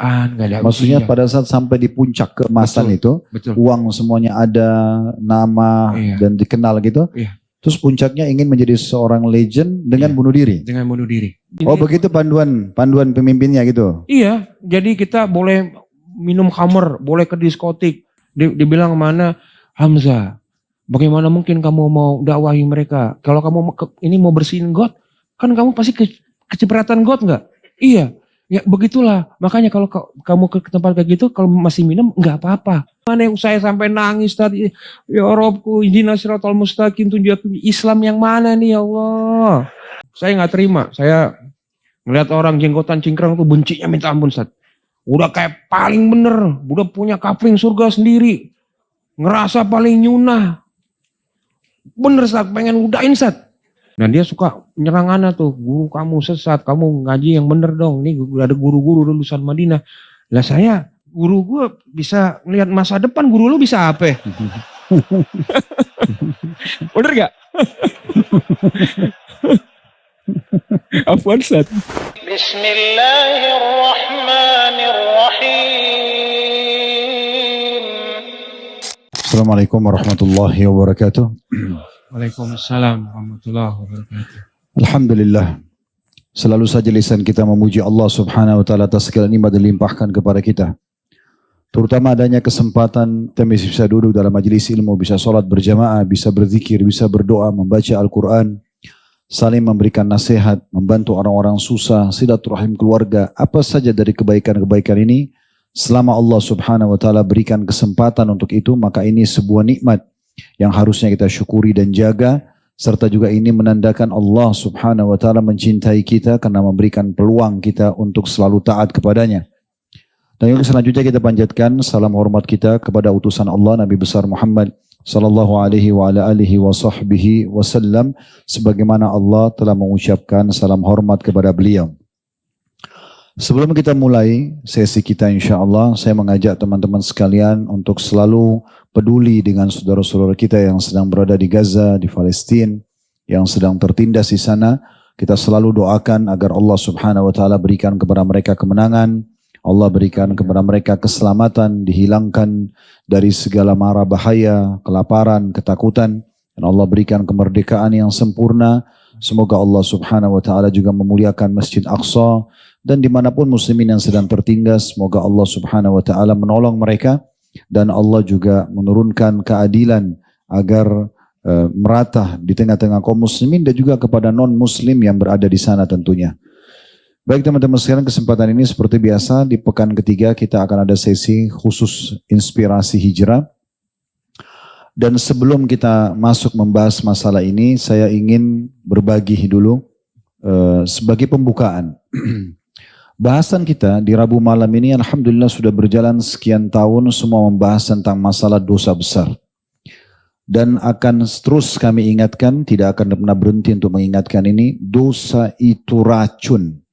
kerjaan, nggak ada Maksudnya ujian. pada saat sampai di puncak keemasan itu, Betul. uang semuanya ada, nama dan dikenal gitu. Iya. Terus puncaknya ingin menjadi seorang legend dengan bunuh diri. Dengan bunuh diri. Oh begitu panduan pemimpinnya gitu. Iya, jadi kita boleh minum khamer, boleh ke diskotik. Dibilang mana, Hamzah, bagaimana mungkin kamu mau dakwahi mereka? Kalau kamu ini mau bersihin got, kan kamu pasti kecipratan got nggak? Iya, ya begitulah. Makanya kalau kamu ke tempat kayak gitu, kalau masih minum nggak apa-apa. Mana yang saya sampai nangis tadi, ya Robku, ihdinas siratal mustaqim, tunjuk Islam yang mana nih ya Allah. Saya nggak terima, saya ngeliat orang jenggotan cingkrang tuh bencinya minta ampun Ustaz. Udah kayak paling bener, udah punya kapling surga sendiri. Ngerasa paling nyunah. Bener Ustaz, pengen udahin Ustaz. Nah dia suka nyerang anak tuh, guru kamu sesat, kamu ngaji yang bener dong. Ini ada guru-guru lulusan Madinah. Lah saya, guru gue bisa ngeliat masa depan, guru lu bisa apa? Bener gak? Afwan Ustaz. Bismillahirrahmanirrahim. Assalamualaikum warahmatullahi wabarakatuh. Waalaikumsalam warahmatullahi wabarakatuh. Alhamdulillah. Selalu saja lisan kita memuji Allah subhanahu wa ta'ala atas segala nikmat yang dilimpahkan kepada kita. Terutama adanya kesempatan kita bisa duduk dalam majelis ilmu, bisa sholat berjamaah, bisa berzikir, bisa berdoa, membaca Al-Quran, saling memberikan nasihat, membantu orang-orang susah, silaturahim keluarga, apa saja dari kebaikan-kebaikan ini. Selama Allah subhanahu wa ta'ala berikan kesempatan untuk itu, maka ini sebuah nikmat yang harusnya kita syukuri dan jaga. Serta juga ini menandakan Allah subhanahu wa ta'ala mencintai kita karena memberikan peluang kita untuk selalu taat kepadanya. Dan yang selanjutnya kita panjatkan salam hormat kita kepada utusan Allah Nabi besar Muhammad sallallahu alaihi wa ala alihi wa sahbihi wasallam, sebagaimana Allah telah mengucapkan salam hormat kepada beliau. Sebelum kita mulai sesi kita insyaAllah, saya mengajak teman-teman sekalian untuk selalu peduli dengan saudara-saudara kita yang sedang berada di Gaza, di Palestina, yang sedang tertindas di sana. Kita selalu doakan agar Allah subhanahu wa ta'ala berikan kepada mereka kemenangan, Allah berikan kepada mereka keselamatan, dihilangkan dari segala mara bahaya, kelaparan, ketakutan, dan Allah berikan kemerdekaan yang sempurna. Semoga Allah subhanahu wa ta'ala juga memuliakan Masjid Aqsa, dan dimanapun muslimin yang sedang tertindas, semoga Allah subhanahu wa ta'ala menolong mereka, dan Allah juga menurunkan keadilan agar merata di tengah-tengah kaum muslimin dan juga kepada non-muslim yang berada di sana tentunya. Baik teman-teman sekalian, kesempatan ini seperti biasa di pekan ketiga kita akan ada sesi khusus inspirasi hijrah. Dan sebelum kita masuk membahas masalah ini, saya ingin berbagi dulu sebagai pembukaan. Bahasan kita di Rabu malam ini alhamdulillah sudah berjalan sekian tahun, semua membahas tentang masalah dosa besar. Dan akan terus kami ingatkan, tidak akan pernah berhenti untuk mengingatkan ini, dosa itu racun,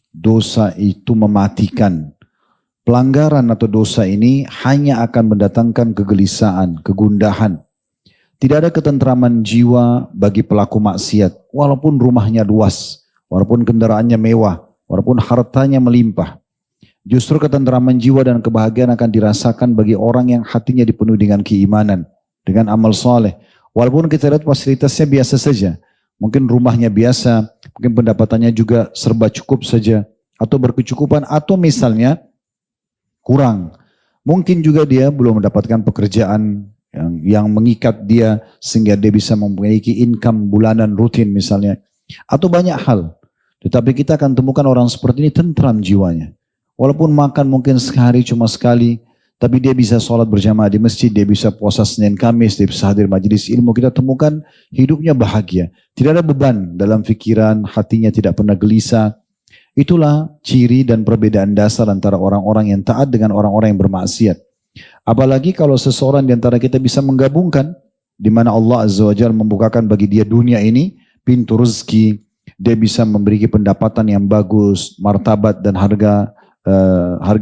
dosa itu mematikan. Pelanggaran atau dosa ini hanya akan mendatangkan kegelisahan, kegundahan. Tidak ada ketentraman jiwa bagi pelaku maksiat, walaupun rumahnya luas, walaupun kendaraannya mewah, walaupun hartanya melimpah. Justru ketentraman jiwa dan kebahagiaan akan dirasakan bagi orang yang hatinya dipenuhi dengan keimanan, dengan amal soleh. Walaupun kita lihat fasilitasnya biasa saja, mungkin rumahnya biasa, mungkin pendapatannya juga serba cukup saja, atau berkecukupan, atau misalnya kurang. Mungkin juga dia belum mendapatkan pekerjaan yang mengikat dia sehingga dia bisa memiliki income bulanan rutin misalnya, atau banyak hal. Tetapi kita akan temukan orang seperti ini tentram jiwanya. Walaupun makan mungkin sehari cuma sekali, tapi dia bisa sholat berjamaah di masjid, dia bisa puasa Senin Kamis, dia bisa hadir majelis ilmu. Kita temukan hidupnya bahagia. Tidak ada beban dalam pikiran, hatinya tidak pernah gelisah. Itulah ciri dan perbedaan dasar antara orang-orang yang taat dengan orang-orang yang bermaksiat. Apalagi kalau seseorang di antara kita bisa menggabungkan, di mana Allah Azza wa Jalla membukakan bagi dia dunia ini, pintu rezeki, dia bisa memiliki pendapatan yang bagus, martabat dan harga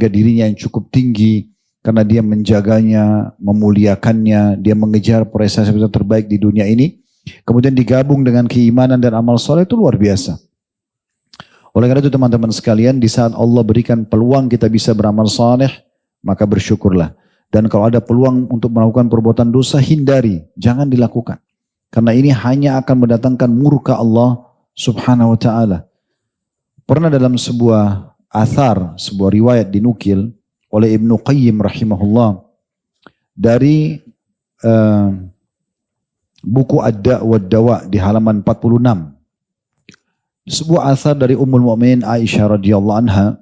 dirinya yang cukup tinggi, karena dia menjaganya, memuliakannya, dia mengejar prestasi terbaik di dunia ini, kemudian digabung dengan keimanan dan amal soleh, itu luar biasa. Oleh karena itu teman-teman sekalian, di saat Allah berikan peluang kita bisa beramal saleh, maka bersyukurlah. Dan kalau ada peluang untuk melakukan perbuatan dosa, hindari, jangan dilakukan. Karena ini hanya akan mendatangkan murka Allah subhanahu wa ta'ala. Pernah dalam sebuah athar, sebuah riwayat dinukil oleh Ibnu Qayyim rahimahullah dari buku Ad-Da' wa Dawa di halaman 46. Sebuah asar dari Ummul Mukminin Aisyah radhiyallahu anha.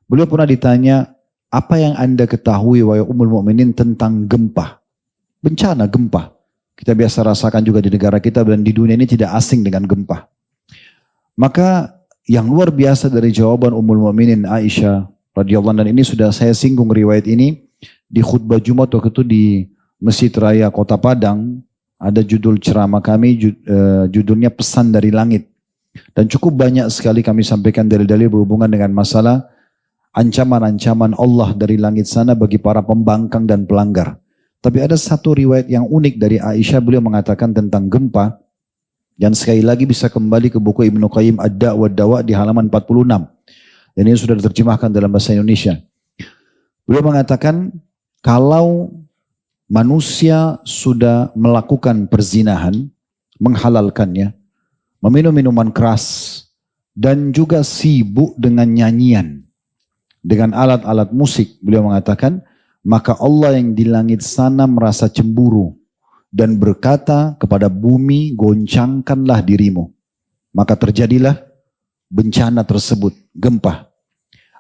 Beliau pernah ditanya, apa yang Anda ketahui wahai Ummul Mukminin tentang gempa? Bencana gempa. Kita biasa rasakan juga di negara kita dan di dunia ini tidak asing dengan gempa. Maka yang luar biasa dari jawaban Ummul Mukminin Aisyah radhiyallahu anha, dan ini sudah saya singgung riwayat ini di khutbah Jumat waktu itu di Masjid Raya Kota Padang. Ada judul ceramah kami, judulnya Pesan dari Langit. Dan cukup banyak sekali kami sampaikan dalil-dalil berhubungan dengan masalah ancaman-ancaman Allah dari langit sana bagi para pembangkang dan pelanggar. Tapi ada satu riwayat yang unik dari Aisyah, beliau mengatakan tentang gempa. Dan sekali lagi bisa kembali ke buku Ibnu Qayyim Ad-Da' wa Dawa di halaman 46. Dan ini sudah diterjemahkan dalam bahasa Indonesia. Beliau mengatakan kalau manusia sudah melakukan perzinahan, menghalalkannya, meminum minuman keras, dan juga sibuk dengan nyanyian, dengan alat-alat musik, beliau mengatakan, maka Allah yang di langit sana merasa cemburu dan berkata kepada bumi, goncangkanlah dirimu. Maka terjadilah bencana tersebut, gempa.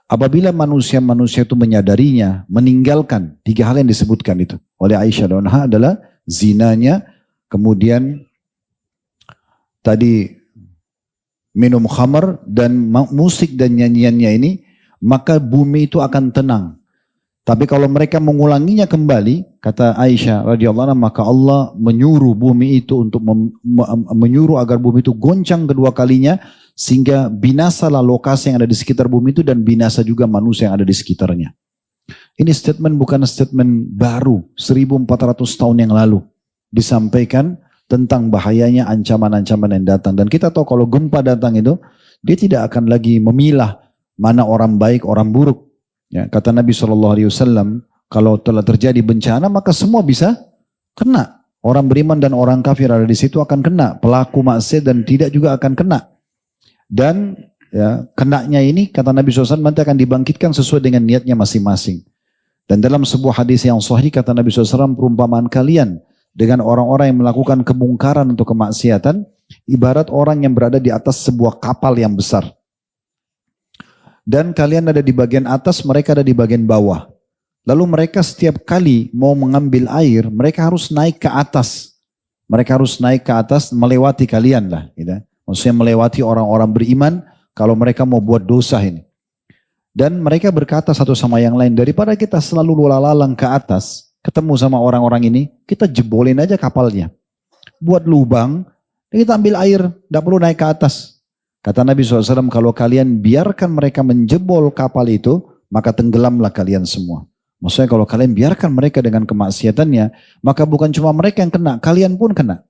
Apabila manusia-manusia itu menyadarinya, meninggalkan 3 hal yang disebutkan itu oleh Aisyah radhiyallahu anha adalah zinanya, kemudian tadi minum khamar dan musik dan nyanyiannya ini, maka bumi itu akan tenang. Tapi kalau mereka mengulanginya kembali, kata Aisyah radhiyallahu anha, maka Allah menyuruh bumi itu untuk menyuruh agar bumi itu goncang kedua kalinya, sehingga binasalah lokasi yang ada di sekitar bumi itu dan binasa juga manusia yang ada di sekitarnya. Ini statement bukan statement baru, 1400 tahun yang lalu disampaikan tentang bahayanya ancaman-ancaman yang datang. Dan kita tahu kalau gempa datang itu, dia tidak akan lagi memilah mana orang baik, orang buruk. Ya, kata Nabi SAW, kalau telah terjadi bencana maka semua bisa kena. Orang beriman dan orang kafir ada di situ akan kena. Pelaku maksiat dan tidak juga akan kena. Dan ya, kenanya ini kata Nabi SAW nanti akan dibangkitkan sesuai dengan niatnya masing-masing. Dan dalam sebuah hadis yang sahih kata Nabi SAW, perumpamaan kalian dengan orang-orang yang melakukan kemungkaran atau kemaksiatan, ibarat orang yang berada di atas sebuah kapal yang besar. Dan kalian ada di bagian atas, mereka ada di bagian bawah. Lalu mereka setiap kali mau mengambil air, mereka harus naik ke atas. Mereka harus naik ke atas, melewati kalian lah. Gitu. Maksudnya melewati orang-orang beriman, kalau mereka mau buat dosa ini. Dan mereka berkata satu sama yang lain, daripada kita selalu lalang ke atas, ketemu sama orang-orang ini, kita jebolin aja kapalnya. Buat lubang, dan kita ambil air, tidak perlu naik ke atas. Kata Nabi SAW, kalau kalian biarkan mereka menjebol kapal itu, maka tenggelamlah kalian semua. Maksudnya kalau kalian biarkan mereka dengan kemaksiatannya, maka bukan cuma mereka yang kena, kalian pun kena.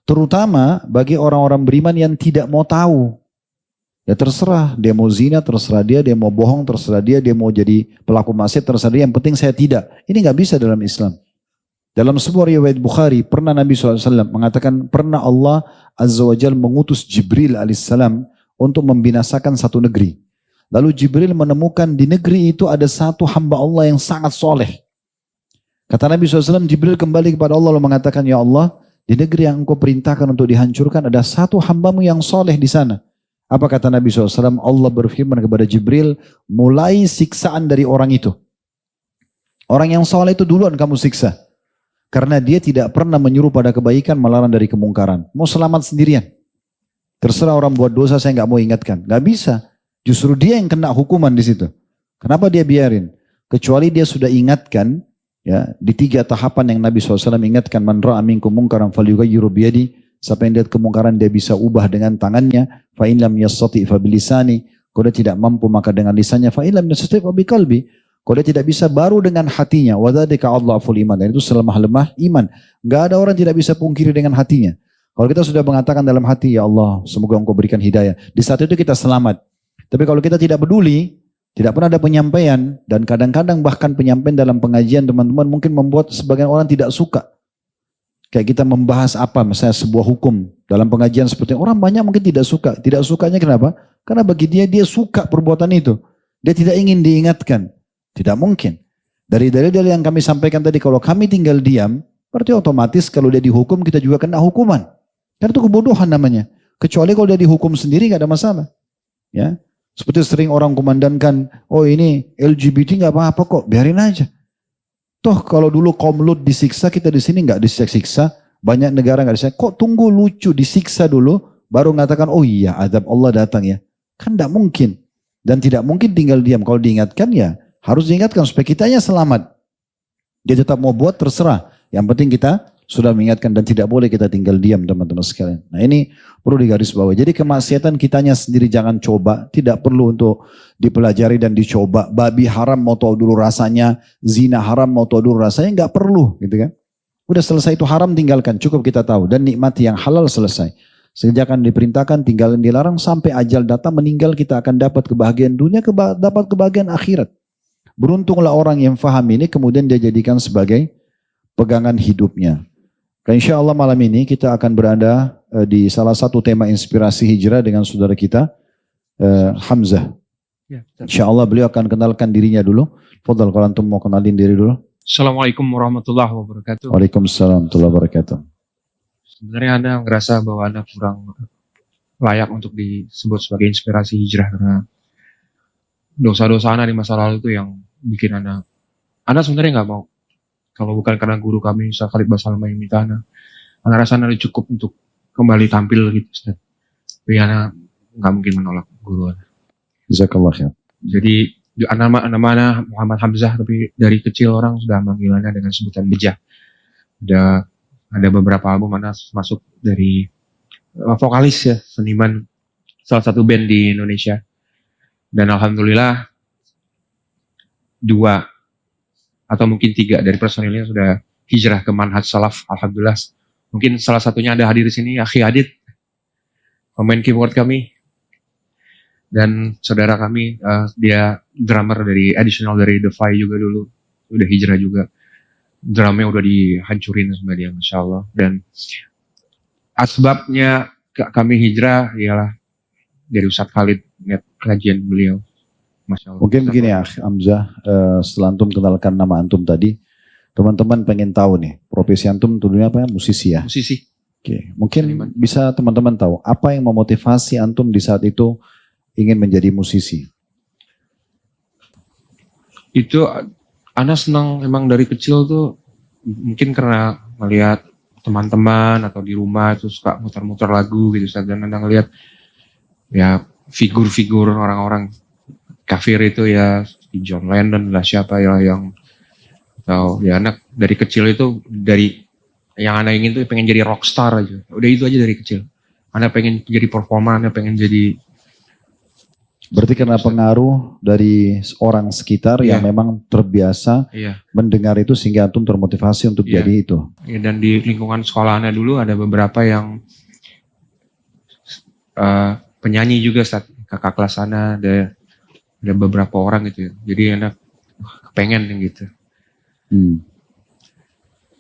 Terutama bagi orang-orang beriman yang tidak mau tahu. Ya terserah, dia mau zina, terserah dia mau bohong, terserah dia mau jadi pelaku maksiat, terserah dia, yang penting saya tidak. Ini nggak bisa dalam Islam. Dalam sebuah riwayat Bukhari, pernah Nabi SAW mengatakan, pernah Allah Azza wa Jalla mengutus Jibril alaihissalam untuk membinasakan satu negeri. Lalu Jibril menemukan di negeri itu ada satu hamba Allah yang sangat soleh. Kata Nabi SAW, Jibril kembali kepada Allah lalu mengatakan, ya Allah, di negeri yang engkau perintahkan untuk dihancurkan ada satu hambamu yang soleh di sana. Apa kata Nabi SAW? Allah berfirman kepada Jibril, mulai siksaan dari orang itu. Orang yang soleh itu duluan kamu siksa. Karena dia tidak pernah menyuruh pada kebaikan, melarang dari kemungkaran. Mau selamat sendirian. Terserah orang buat dosa, saya nggak mau ingatkan. Nggak bisa. Justru dia yang kena hukuman di situ. Kenapa dia biarin? Kecuali dia sudah ingatkan, ya, di 3 tahapan yang Nabi SAW ingatkan, man ra'a minkum munkaran falyughayyiru biyadi. Siapa yang lihat kemungkaran dia bisa ubah dengan tangannya. Fa in lam yastati' fa bilisani. Kalau dia tidak mampu maka dengan lisannya. Fa in lam yastati' fa biqalbi. Kalau dia tidak bisa baru dengan hatinya. Wa dzalika adhaful iman. Dan itu selemah-lemah iman. Enggak ada orang tidak bisa pungkiri dengan hatinya. Kalau kita sudah mengatakan dalam hati, ya Allah, semoga Engkau berikan hidayah. Di saat itu kita selamat. Tapi kalau kita tidak peduli, tidak pernah ada penyampaian, dan kadang-kadang bahkan penyampaian dalam pengajian teman-teman mungkin membuat sebagian orang tidak suka. Kayak kita membahas apa, misalnya sebuah hukum dalam pengajian seperti itu, orang banyak mungkin tidak suka. Tidak sukanya kenapa? Karena bagi dia suka perbuatan itu. Dia tidak ingin diingatkan. Tidak mungkin. Dari dalil-dalil yang kami sampaikan tadi, kalau kami tinggal diam, berarti otomatis kalau dia dihukum, kita juga kena hukuman. Karena itu kebodohan namanya. Kecuali kalau dia dihukum sendiri nggak ada masalah. Ya, seperti sering orang kumandankan, oh ini LGBT nggak apa-apa kok, biarin aja. Toh kalau dulu kaum Lut disiksa, kita di sini nggak disiksa, banyak negara nggak disiksa. Kok tunggu lucu disiksa dulu, baru mengatakan oh iya azab Allah datang ya. Kan tidak mungkin. Dan tidak mungkin tinggal diam. Kalau diingatkan ya harus diingatkan supaya kitanya selamat. Dia tetap mau buat terserah. Yang penting kita sudah mengingatkan dan tidak boleh kita tinggal diam teman-teman sekalian. Nah ini perlu digarisbawahi. Jadi kemaksiatan kitanya sendiri jangan coba. Tidak perlu untuk dipelajari dan dicoba. Babi haram mau tahu dulu rasanya. Zina haram mau tahu dulu rasanya. Nggak perlu gitu kan. Udah selesai itu haram tinggalkan. Cukup kita tahu. Dan nikmati yang halal selesai. Sejak akan diperintahkan tinggalin dilarang. Sampai ajal datang meninggal kita akan dapat kebahagiaan dunia. Dapat kebahagiaan akhirat. Beruntunglah orang yang faham ini kemudian dia jadikan sebagai pegangan hidupnya. Insya Allah malam ini kita akan berada di salah satu tema inspirasi hijrah dengan saudara kita Hamzah. Ya, Insya Allah beliau akan kenalkan dirinya dulu. Fadal kalau antum mau kenalin diri dulu. Assalamualaikum warahmatullahi wabarakatuh. Waalaikumsalam warahmatullahi wabarakatuh. Sebenarnya Anda ngerasa bahwa Anda kurang layak untuk disebut sebagai inspirasi hijrah karena dosa-dosa Anda di masa lalu itu yang bikin Anda sebenarnya nggak mau. Kalau bukan karena guru kami, Ustaz Khalid Basalamah yang minta Anda rasa Anda cukup untuk kembali tampil gitu, Ustaz. Tapi Anda nggak mungkin menolak guru Anda. Jazakallah khair. Jadi nama Anda Muhammad Hamzah, tapi dari kecil orang sudah manggil Anda dengan sebutan Bejah. Ada beberapa album Anda masuk dari vokalis ya, seniman salah satu band di Indonesia. Dan alhamdulillah 2 atau mungkin 3 dari personilnya sudah hijrah ke manhaj salaf. Alhamdulillah. Mungkin salah satunya ada hadir di sini, Akhi Adit, pemain keyboard kami. Dan saudara kami, dia drummer dari additional dari The Five juga dulu. Udah hijrah juga. Drumnya udah dihancurin sama dia, Masya Allah. Dan asbabnya kami hijrah ialah dari Ustaz Khalid, lihat kajian beliau. Masya Allah. Mungkin begini ya Hamzah, setelah antum kenalkan nama antum tadi, teman-teman pengen tahu nih, profesi antum dulunya apa ya? Musisi ya? Musisi. Oke, mungkin Seniman. bisa teman-teman tahu, apa yang memotivasi antum di saat itu ingin menjadi musisi? Itu Ana senang emang dari kecil tuh, mungkin karena melihat teman-teman atau di rumah itu suka muter-muter lagu gitu, dan Ana ngelihat ya figur-figur orang-orang kafir itu ya, John Lennon lah siapa ya yang atau ya anak dari kecil itu, dari yang Ana ingin tuh pengen jadi rockstar aja. Udah itu aja dari kecil. Ana pengen jadi performa, Ana pengen jadi. Berarti karena pengaruh dari orang sekitar yang memang terbiasa mendengar itu sehingga antum termotivasi untuk jadi itu. Ya, dan di lingkungan sekolah Ana dulu ada beberapa yang penyanyi juga, saat kakak kelas Ana ada beberapa orang gitu ya. Jadi anak kepengen gitu.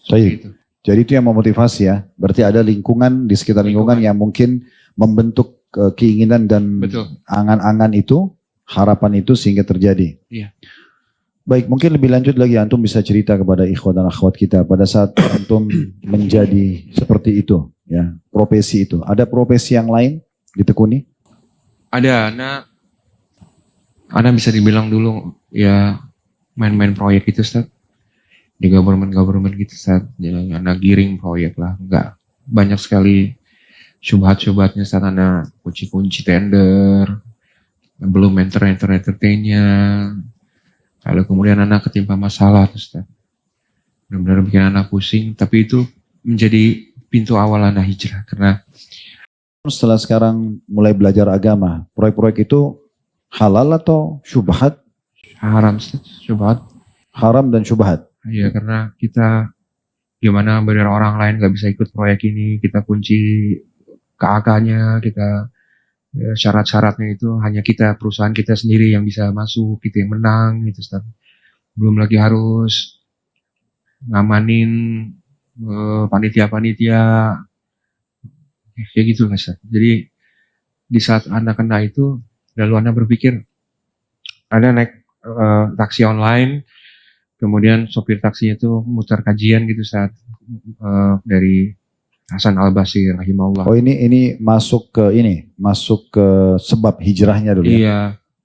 Gitu. Jadi itu yang memotivasi ya. Berarti ada lingkungan di sekitar lingkungan yang mungkin membentuk keinginan dan angan-angan itu, harapan itu sehingga terjadi. Iya. Baik, mungkin lebih lanjut lagi antum bisa cerita kepada ikhwan dan akhwat kita pada saat antum menjadi seperti itu ya, profesi itu. Ada profesi yang lain ditekuni? Ada. Ana bisa dibilang dulu ya main-main proyek gitu, Ustaz. Di government gitu, Ustaz. Ya, Ana giring proyek lah. Enggak banyak sekali syubhat-syubhatnya, Ustaz. Ana kunci-kunci tender, belum entertainnya. Lalu kemudian Ana ketimpa masalah, Ustaz. Benar-benar bikin Ana pusing, tapi itu menjadi pintu awal Ana hijrah. Karena setelah sekarang mulai belajar agama, proyek-proyek itu halal atau syubhat? Haram, syubhat. Haram dan syubhat. Iya, karena kita gimana biar orang lain gak bisa ikut proyek ini, kita kunci KAK-nya, kita syarat-syaratnya itu hanya kita, perusahaan kita sendiri yang bisa masuk, kita yang menang gitu Ustaz. Belum lagi harus ngamanin panitia-panitia kayak gitu Ustaz. Jadi di saat Anda kena itu, lalu Anda berpikir Anda naik taksi online, kemudian sopir taksinya itu mutar kajian gitu saat dari Hasan Al-Basri rahimahullah. Oh ini masuk ke sebab hijrahnya dulu ya. Iya.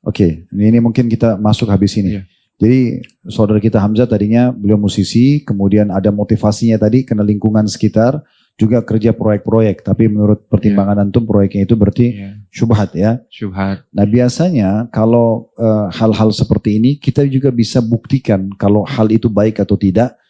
Oke, ini mungkin kita masuk habis ini. Iya. Jadi saudara kita Hamzah tadinya beliau musisi, kemudian ada motivasinya tadi kena lingkungan sekitar, juga kerja proyek-proyek. Tapi menurut pertimbangan antum proyeknya itu berarti syubhat ya. Syubhat. Nah biasanya kalau hal-hal seperti ini kita juga bisa buktikan kalau hal itu baik atau tidak.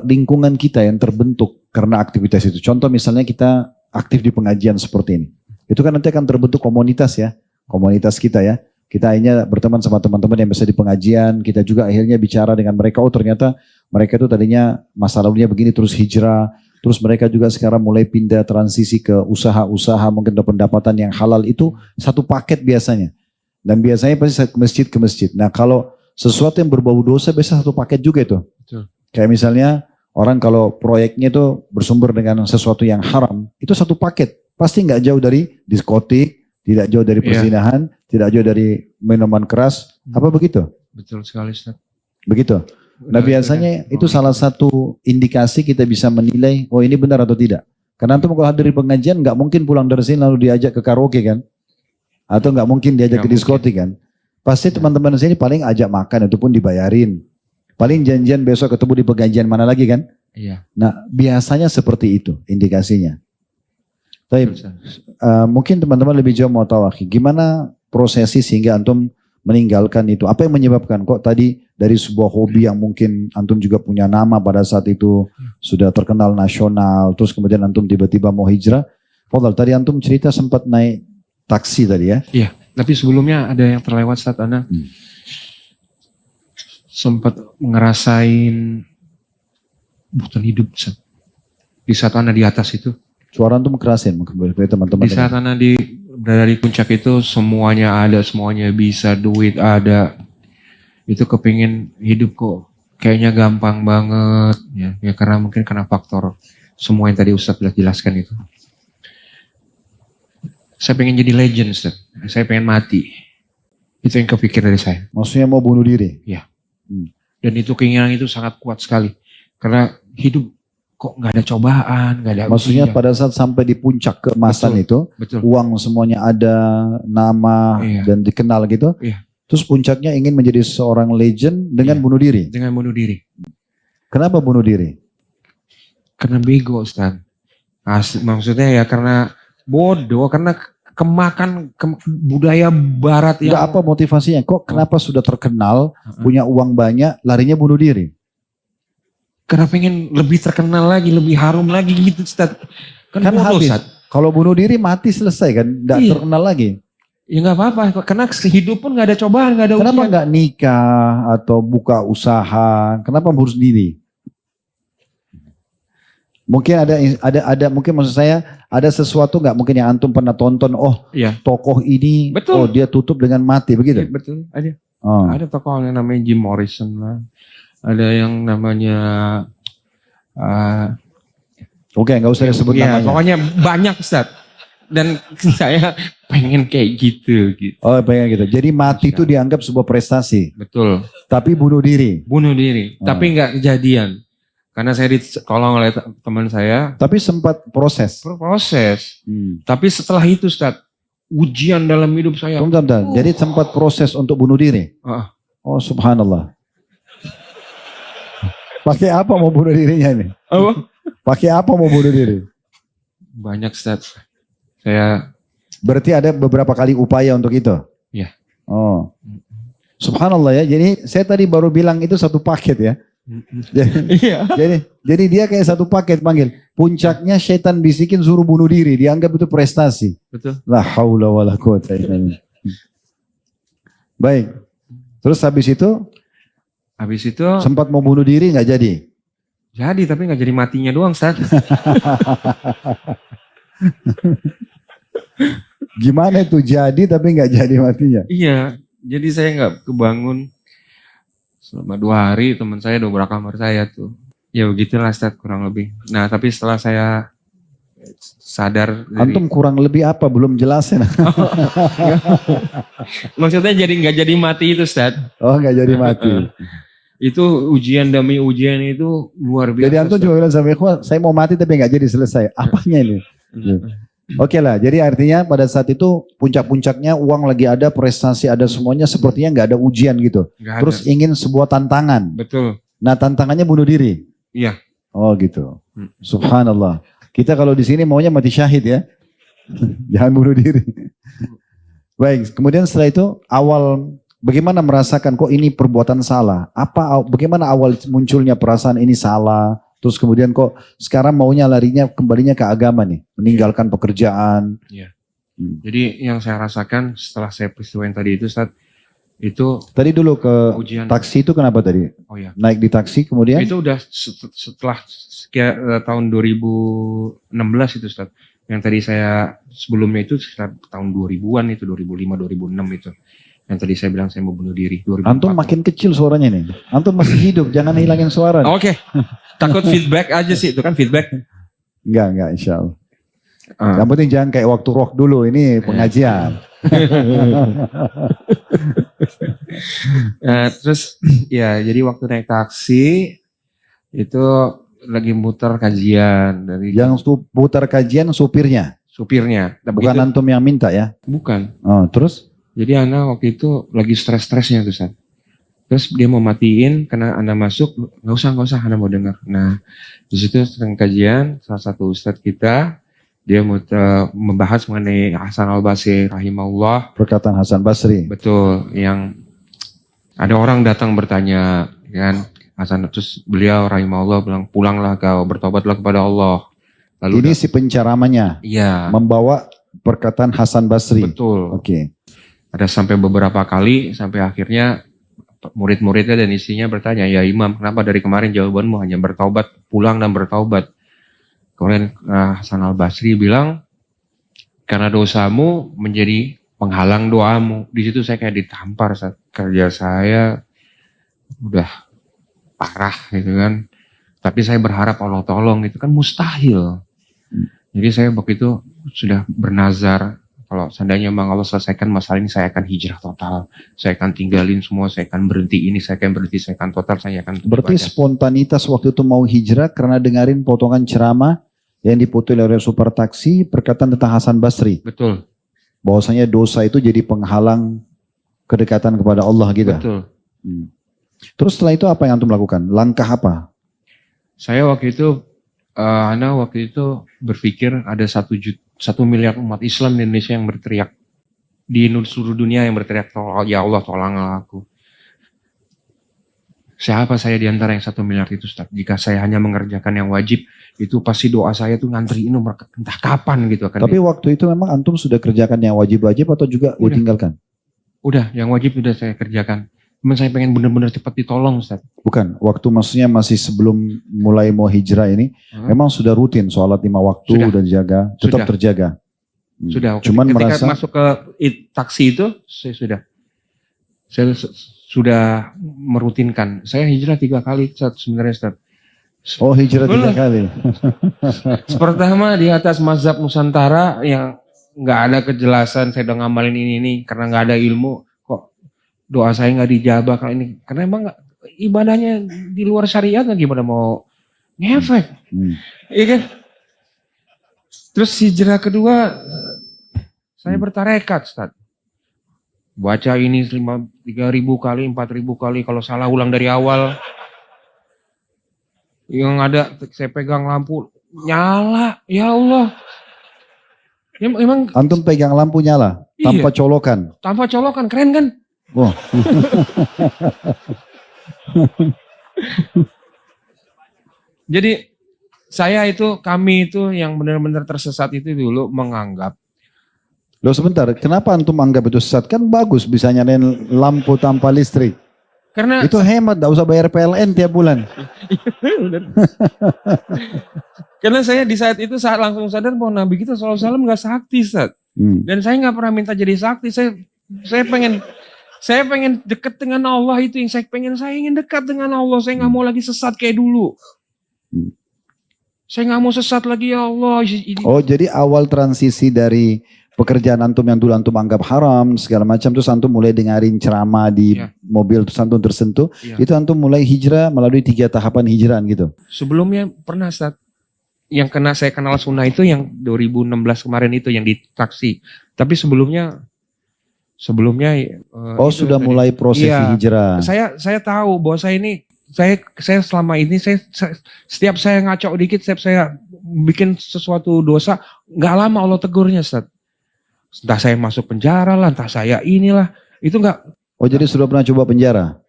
Lingkungan kita yang terbentuk karena aktivitas itu. Contoh misalnya kita aktif di pengajian seperti ini. Itu kan nanti akan terbentuk komunitas ya. Komunitas kita ya. Kita akhirnya berteman sama teman-teman yang bisa di pengajian. Kita juga akhirnya bicara dengan mereka. Oh ternyata mereka itu tadinya masa lalunya begini terus hijrah. Terus mereka juga sekarang mulai pindah transisi ke usaha-usaha mungkin ada pendapatan yang halal itu satu paket biasanya. Dan biasanya pasti ke masjid. Nah kalau sesuatu yang berbau dosa biasa satu paket juga itu. Betul. Kayak misalnya orang kalau proyeknya itu bersumber dengan sesuatu yang haram, itu satu paket. Pasti nggak jauh dari diskotik, tidak jauh dari perzinahan, tidak jauh dari minuman keras. Apa begitu? Betul sekali Ustaz. Begitu. Nah biasanya itu salah satu indikasi kita bisa menilai, oh ini benar atau tidak. Karena antum kalau hadir di pengajian nggak mungkin pulang dari sini lalu diajak ke karaoke kan. Atau nggak mungkin diajak ke diskotik kan. Pasti teman-teman di sini paling ajak makan, itu pun dibayarin. Paling janjian besok ketemu di pengajian mana lagi kan? Iya. Nah biasanya seperti itu indikasinya. Tapi mungkin teman-teman lebih jauh mau tahu gimana prosesi sehingga antum meninggalkan itu. Apa yang menyebabkan kok tadi dari sebuah hobi yang mungkin antum juga punya nama pada saat itu sudah terkenal nasional. Terus kemudian antum tiba-tiba mau hijrah. Fadal, tadi antum cerita sempat naik taksi tadi ya? Iya. Tapi sebelumnya ada yang terlewat saat Anda sempat ngerasain butuh hidup Ustaz. Di saat Anda di atas itu. Suara antum kerasin mungkin teman-teman. Di saat Anda berada di puncak itu semuanya ada, semuanya bisa, duit ada. Itu kepingin hidup kok kayaknya gampang banget ya karena mungkin karena faktor semua yang tadi Ustaz sudah jelaskan itu. Saya pengen jadi legend Ustaz. Saya pengen mati. Itu yang kepikir dari saya. Maksudnya mau bunuh diri? Iya. Dan itu keinginan itu sangat kuat sekali. Karena hidup kok nggak ada cobaan, nggak ada maksudnya pada saat sampai di puncak keemasan itu, uang semuanya ada, nama dan dikenal gitu. Iya. Terus puncaknya ingin menjadi seorang legend dengan bunuh diri. Dengan bunuh diri. Kenapa bunuh diri? Karena bego Ustaz. Maksudnya ya karena bodoh, karena kemakan budaya barat yang... Enggak, apa motivasinya? Kok kenapa sudah terkenal, punya uang banyak, larinya bunuh diri? Karena pengen lebih terkenal lagi, lebih harum lagi gitu Ustaz. Kan habis. Kalau bunuh diri mati selesai kan, enggak terkenal lagi. Ya nggak apa-apa, karena hidup pun nggak ada cobaan, nggak ada ujian. Kenapa nggak nikah atau buka usaha? Kenapa harus diri? Mungkin ada mungkin maksud saya ada sesuatu nggak mungkin yang antum pernah tonton? Oh, tokoh ini, oh dia tutup dengan mati begitu? Ya, betul, ada. Ada tokoh yang namanya Jim Morrison lah, ada yang namanya. Oke, nggak usah disebut namanya. Pokoknya banyak Ustaz. Dan saya pengen kayak gitu. Oh pengen gitu. Jadi mati itu dianggap sebuah prestasi. Betul. Tapi bunuh diri. Bunuh diri. Tapi nggak kejadian. Karena saya ditolong oleh teman saya. Tapi sempat proses. Tapi setelah itu Ustaz, ujian dalam hidup saya. Bentar. Jadi sempat proses untuk bunuh diri. Oh subhanallah. Pakai apa mau bunuh dirinya ini? Apa? Pakai apa mau bunuh diri? Banyak Ustaz. Saya berarti ada beberapa kali upaya untuk itu. Iya. Oh. Subhanallah ya. Jadi saya tadi baru bilang itu satu paket ya. Jadi dia kayak satu paket panggil. Puncaknya setan bisikin suruh bunuh diri, dianggap itu prestasi. Betul. La haula wala quwata illa billah. Baik. Terus habis itu sempat mau bunuh diri nggak jadi. Jadi tapi nggak jadi matinya doang, Ustaz. Gimana itu jadi tapi nggak jadi matinya? Iya, jadi saya nggak kebangun selama 2 hari. Teman saya dobrak kamar saya tuh. Ya begitulah Ustaz kurang lebih. Nah tapi setelah saya sadar dari, Antum kurang lebih apa? Belum jelasin. maksudnya jadi nggak jadi mati itu Ustaz. Oh nggak jadi mati. Itu ujian demi ujian itu luar biasa. Jadi antum Ustaz. cuma bilang sama ikhwan, saya mau mati tapi nggak jadi selesai. Apanya ini? Oke lah, jadi artinya pada saat itu puncak-puncaknya uang lagi ada, prestasi ada semuanya, sepertinya nggak ada ujian gitu. Nggak ada. Terus ingin sebuah tantangan. Betul. Nah tantangannya bunuh diri. Iya. Oh gitu. Subhanallah. Kita kalau di sini maunya mati syahid ya. Jangan bunuh diri. Baik, kemudian setelah itu awal bagaimana merasakan kok ini perbuatan salah? Bagaimana awal munculnya perasaan ini salah? Terus kemudian kok sekarang maunya larinya kembalinya ke agama nih, meninggalkan pekerjaan. Iya. Jadi yang saya rasakan setelah saya peristiwa yang tadi itu Ustaz, itu Tadi dulu ke ujian. taksi itu kenapa tadi? Oh ya. Naik di taksi kemudian? Itu udah setelah tahun 2016 itu Ustaz. Yang tadi saya sebelumnya itu sekitar tahun 2000-an itu 2005 2006 itu. Yang tadi saya bilang saya mau bunuh diri 2004. Antum makin kecil suaranya nih. Antum masih hidup, jangan hilangin suara. Oke. Takut feedback aja sih itu kan feedback. Enggak insya Allah. Yang penting jangan kayak waktu rock dulu, ini pengajian. Terus ya jadi waktu naik taksi itu lagi muter kajian dari Yang putar kajian supirnya, supirnya. Nah, bukan begitu- antum yang minta ya. bukan. Oh, terus? Jadi Ana waktu itu lagi stres-stresnya tuh San. Terus dia mau matiin karena Ana masuk, nggak usah Ana mau dengar. Nah di situ sedang kajian salah satu ustadz kita dia mau membahas mengenai Hasan al-Basri rahimahullah. Perkataan Hasan Basri. Betul, yang ada orang datang bertanya kan Hasan, terus beliau rahimahullah bilang pulanglah kau, bertobatlah kepada Allah. Lalu Ini si penceramanya iya membawa perkataan Hasan Basri. betul. Oke. Ada sampai beberapa kali sampai akhirnya murid-muridnya dan isinya bertanya, ya Imam, kenapa dari kemarin jawabanmu hanya bertaubat, pulang dan bertaubat? Kemudian Hasan al-Basri bilang, karena dosamu menjadi penghalang doamu. Di situ saya kayak ditampar saat kerja saya udah parah gitu kan. Tapi saya berharap Allah tolong, itu kan mustahil. Jadi saya waktu itu sudah bernazar, kalau seandainya memang Allah selesaikan masalah ini, saya akan hijrah total. Saya akan tinggalin semua, saya akan berhenti ini, saya akan berhenti, saya akan total, saya akan Berarti ibadah. spontanitas waktu itu mau hijrah karena dengerin potongan ceramah yang diputih oleh supir taksi perkataan tentang Hasan Basri. Betul, Bahwasanya dosa itu jadi penghalang kedekatan kepada Allah gitu. betul. Terus setelah itu apa yang antum lakukan? Langkah apa? Saya waktu itu, Ana waktu itu berpikir ada 1 miliar umat Islam di Indonesia yang berteriak. Di seluruh dunia yang berteriak, ya Allah tolonglah aku. Siapa saya di antara yang 1 miliar itu Ustaz? Jika saya hanya mengerjakan yang wajib, itu pasti doa saya tuh ngantriin entah kapan gitu. Tapi waktu itu memang antum sudah kerjakan yang wajib-wajib atau juga Udah. ditinggalkan? Udah, yang wajib udah saya kerjakan. Cuman saya pengen benar-benar cepat ditolong Ustaz. Bukan, waktu maksudnya masih sebelum mulai mau hijrah ini, memang sudah rutin sholat 5 waktu Sudah. dan jaga, tetap Sudah. terjaga. Sudah, Cuman ketika merasa masuk ke taksi itu, saya sudah merutinkan. Saya hijrah 3 kali Ustaz, sebenarnya Ustaz. oh hijrah 3 Bener. kali. Pertama di atas mazhab Nusantara yang nggak ada kejelasan, saya udah ngamalin ini karena nggak ada ilmu, kok doa saya nggak dijabah kali ini. Karena emang ibadahnya di luar syariat, gimana mau ngefek, iya kan? Terus hijrah kedua, saya bertarekat Ustaz. Baca ini 3.000 kali, 4.000 kali, kalau salah ulang dari awal. Yang ada saya pegang lampu nyala, ya Allah. Emang Antum pegang lampu nyala tanpa Iya. colokan. tanpa colokan, keren kan? Wah, Jadi kami itu yang benar-benar tersesat itu dulu menganggap. loh sebentar, kenapa antum anggap itu sesat? Kan bagus bisa nyalain lampu tanpa listrik. Karena Itu hemat, gak usah bayar PLN tiap bulan. karena saya di saat itu langsung sadar bahwa Nabi kita SAW nggak sakti, Ustaz. Dan saya nggak pernah minta jadi sakti. Saya pengen dekat dengan Allah, itu yang saya pengen. Saya ingin dekat dengan Allah. Saya nggak mau lagi sesat kayak dulu. Saya nggak mau sesat lagi, ya Allah. Oh, jadi awal transisi dari pekerjaan antum yang dulu antum anggap haram segala macam, terus antum mulai dengerin ceramah di mobil, terus antum tersentuh. Itu antum mulai hijrah melalui 3 tahapan hijrahan gitu. Sebelumnya pernah, Ustaz. Yang saya kenal sunnah itu yang 2016 kemarin itu yang di taksi. Tapi sebelumnya sudah tadi. mulai proses hijrah. Saya tahu bahwa saya selama ini setiap saya ngaco dikit, setiap saya bikin sesuatu dosa, nggak lama Allah tegurnya, Ustaz. Entah saya masuk penjara lah, entah saya inilah, itu nggak. Oh, jadi sudah pernah coba penjara?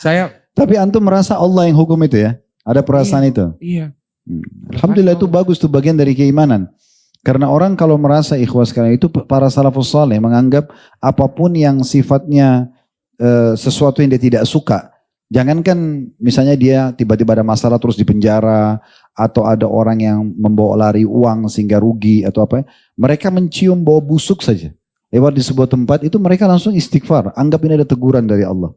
Saya. Tapi antum merasa Allah yang hukum itu ya? Ada perasaan itu? Iya. Alhamdulillah, itu bagus tuh, bagian dari keimanan. Karena orang kalau merasa ikhwas sekalian, itu para salafus saleh menganggap apapun yang sifatnya sesuatu yang dia tidak suka. Jangankan misalnya dia tiba-tiba ada masalah terus di penjara, atau ada orang yang membawa lari uang sehingga rugi atau apa. Mereka mencium bau busuk saja lewat di sebuah tempat, itu mereka langsung istighfar. Anggap ini ada teguran dari Allah.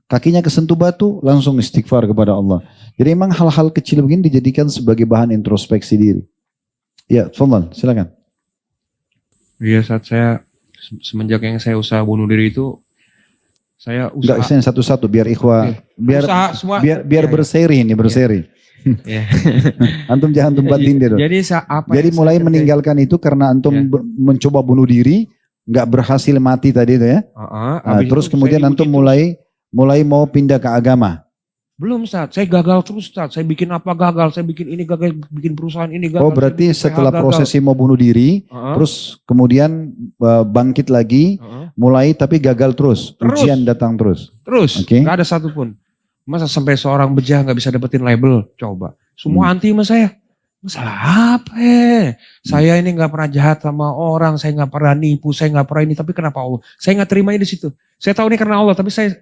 Kakinya kesentuh batu, langsung istighfar kepada Allah. Jadi memang hal-hal kecil begini dijadikan sebagai bahan introspeksi diri. Ya, Fadlan, silakan. Iya, saat saya semenjak yang saya usaha bunuh diri itu, saya usaha. Enggak, satu-satu biar ikhwah, biar berseri ini, berseri. Antum jangan tempatin dia. Jadi mulai meninggalkan itu karena antum mencoba bunuh diri, nggak berhasil mati tadi itu ya. Terus kemudian antum mulai mau pindah ke agama. Belum, Ustaz. Saya gagal terus, Ustaz. Saya bikin apa gagal, saya bikin ini gagal, bikin perusahaan ini gagal. Oh, berarti setelah prosesi mau bunuh diri, terus kemudian bangkit lagi, mulai tapi gagal terus. Ujian datang terus. Nggak ada satupun. Masa sampai seorang bejah nggak bisa dapetin label? Coba. Semua anti sama saya. Masalah apa? Saya ini nggak pernah jahat sama orang, saya nggak pernah nipu, saya nggak pernah ini. Tapi kenapa Allah? Saya nggak terimanya di situ. Saya tahu ini karena Allah, tapi saya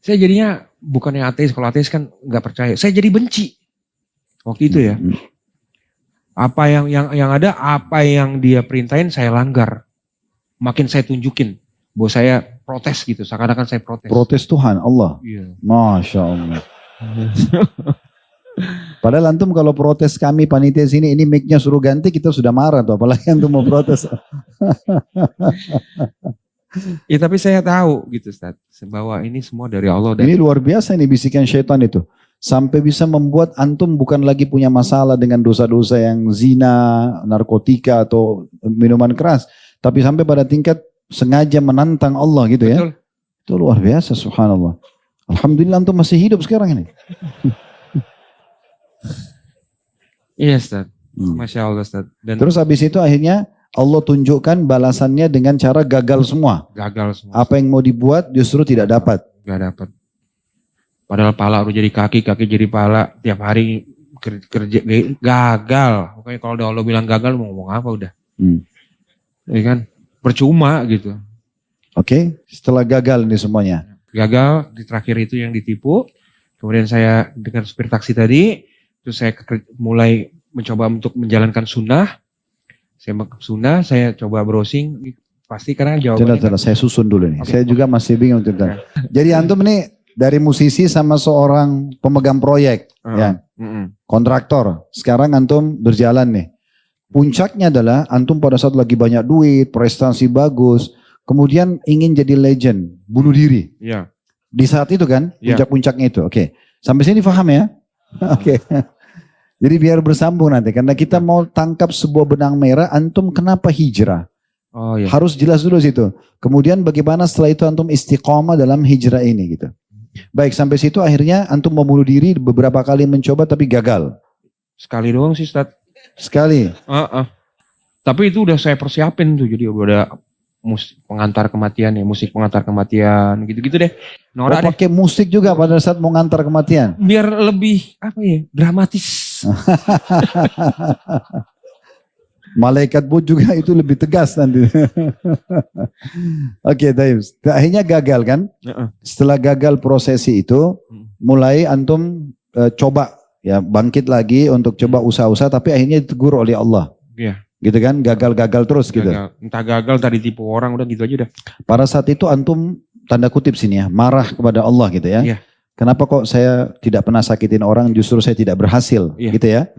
jadinya bukannya ateis. Kalau ateis kan nggak percaya. Saya jadi benci waktu itu ya. Apa yang ada, apa yang dia perintahin saya langgar. Makin saya tunjukin bahwa saya protes gitu. Seakan-akan saya protes. Protes Tuhan Allah. Iya. Masya Allah. Padahal antum kalau protes kami panitia sini, ini mic-nya suruh ganti, kita sudah marah tuh. Apalagi antum mau protes. Ya, tapi saya tahu gitu, Ustaz, bahwa ini semua dari Allah. Ini luar biasa ini bisikan syaitan itu. Sampai bisa membuat antum bukan lagi punya masalah dengan dosa-dosa yang zina, narkotika atau minuman keras. Tapi sampai pada tingkat sengaja menantang Allah gitu ya. Betul. Itu luar biasa, subhanallah. Alhamdulillah antum masih hidup sekarang ini. Iya, Ustaz. Masya Allah, Ustaz. Dan terus habis itu akhirnya Allah tunjukkan balasannya dengan cara gagal semua. Gagal semua. Apa yang mau dibuat justru tidak dapat. Gak dapat. Padahal pala udah jadi kaki jadi pala. Tiap hari kerja gagal. Pokoknya kalau Allah bilang gagal, mau ngomong apa udah. Ya kan? Percuma gitu. Oke, setelah gagal ini semuanya. Gagal, di terakhir itu yang ditipu. Kemudian saya dengan supir taksi tadi, terus saya mulai mencoba untuk menjalankan sunnah. Saya coba browsing, pasti karena jawabannya. Tidak, saya susun dulu nih. Saya juga masih bingung tentang. Jadi antum ini dari musisi sama seorang pemegang proyek, ya, kontraktor. Sekarang antum berjalan nih. Puncaknya adalah antum pada saat lagi banyak duit, prestasi bagus, kemudian ingin jadi legend, bunuh diri. Iya. Di saat itu kan, puncak-puncaknya itu. Oke. Sampai sini paham ya? Oke. Jadi biar bersambung nanti, karena kita mau tangkap sebuah benang merah, antum kenapa hijrah? Oh, iya. Harus jelas dulu situ. Kemudian bagaimana setelah itu antum istiqomah dalam hijrah ini gitu. Baik, sampai situ akhirnya antum mau bunuh diri, beberapa kali mencoba tapi gagal. Sekali doang sih, Ustaz. Sekali. Tapi itu udah saya persiapin tuh, jadi udah ada musik pengantar kematian ya, musik pengantar kematian gitu-gitu deh. Norak pakai musik juga pada saat mau ngantar kematian. Biar lebih apa ya, dramatis. Malaikat pun juga itu lebih tegas nanti. Oke, Taib. Akhirnya gagal kan? Setelah gagal prosesi itu, mulai antum coba ya bangkit lagi untuk coba usaha-usaha, tapi akhirnya ditegur oleh Allah. Iya. Gitu kan? Gagal-gagal terus gitu. Entah gagal, tadi tipu orang, udah gitu aja udah. Pada saat itu antum tanda kutip sini ya, marah kepada Allah gitu ya. Iya. Kenapa kok saya tidak pernah sakitin orang, justru saya tidak berhasil, gitu ya.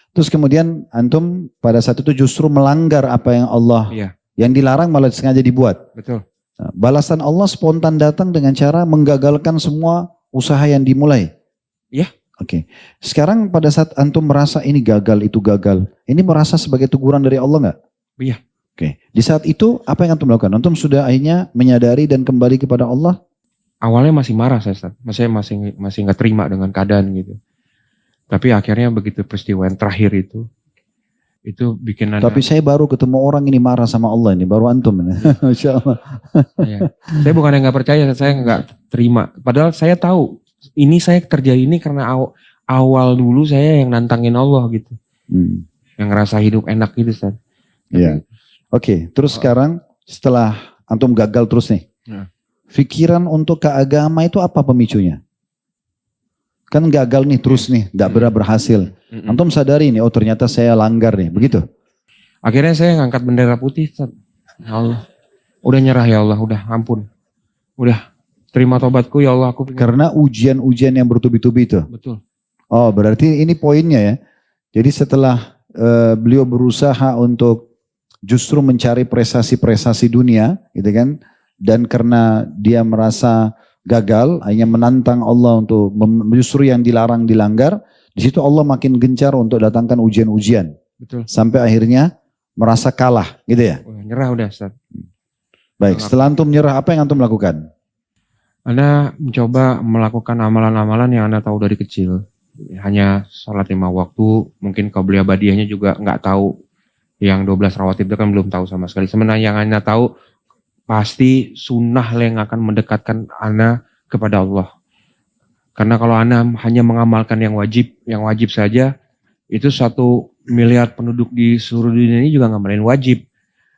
Terus kemudian antum pada saat itu justru melanggar apa yang Allah, yang dilarang malah sengaja dibuat. Betul. Nah, balasan Allah spontan datang dengan cara menggagalkan semua usaha yang dimulai. Iya. Oke. Sekarang pada saat antum merasa ini gagal, itu gagal, ini merasa sebagai teguran dari Allah nggak? Iya. Oke. Di saat itu apa yang antum lakukan? Antum sudah akhirnya menyadari dan kembali kepada Allah? Awalnya masih marah saya, Ustaz. Saya masih nggak terima dengan keadaan gitu. Tapi akhirnya begitu peristiwa yang terakhir itu bikin ada. Tapi saya baru ketemu orang ini marah sama Allah ini, baru antum ini. Masya Allah. Ya. Saya bukan yang nggak percaya, saya nggak terima. Padahal saya tahu ini saya terjadi ini karena awal dulu saya yang nantangin Allah gitu, yang ngerasa hidup enak gitu, Ustaz. Iya. Oke. Terus sekarang setelah antum gagal terus nih. Pikiran untuk ke agama itu apa pemicunya? Kan gagal nih terus nih, gak berhasil. Antum sadari nih, oh ternyata saya langgar nih, begitu? Akhirnya saya ngangkat bendera putih, ya Allah. Udah nyerah ya Allah, udah ampun. Udah terima tobatku ya Allah. Karena ujian-ujian yang bertubi-tubi itu. Betul. Oh berarti ini poinnya ya. Jadi setelah beliau berusaha untuk justru mencari prestasi-prestasi dunia, gitu kan? Dan karena dia merasa gagal, hanya menantang Allah untuk justru yang dilarang dilanggar. Di situ Allah makin gencar untuk datangkan ujian-ujian. Betul. Sampai akhirnya merasa kalah, gitu ya? Nyerah udah, Ustaz. Baik, setelah antum nyerah, apa yang antum lakukan? Anda mencoba melakukan amalan-amalan yang Anda tahu dari kecil. Hanya sholat 5 waktu, mungkin qabliyah badiyahnya juga nggak tahu. Yang 12 rawatib itu kan belum tahu sama sekali. Sebenarnya yang Anda tahu, pasti sunnah yang akan mendekatkan Anda kepada Allah. Karena kalau Anda hanya mengamalkan yang wajib saja, itu 1 miliar penduduk di seluruh dunia ini juga ngamalin wajib.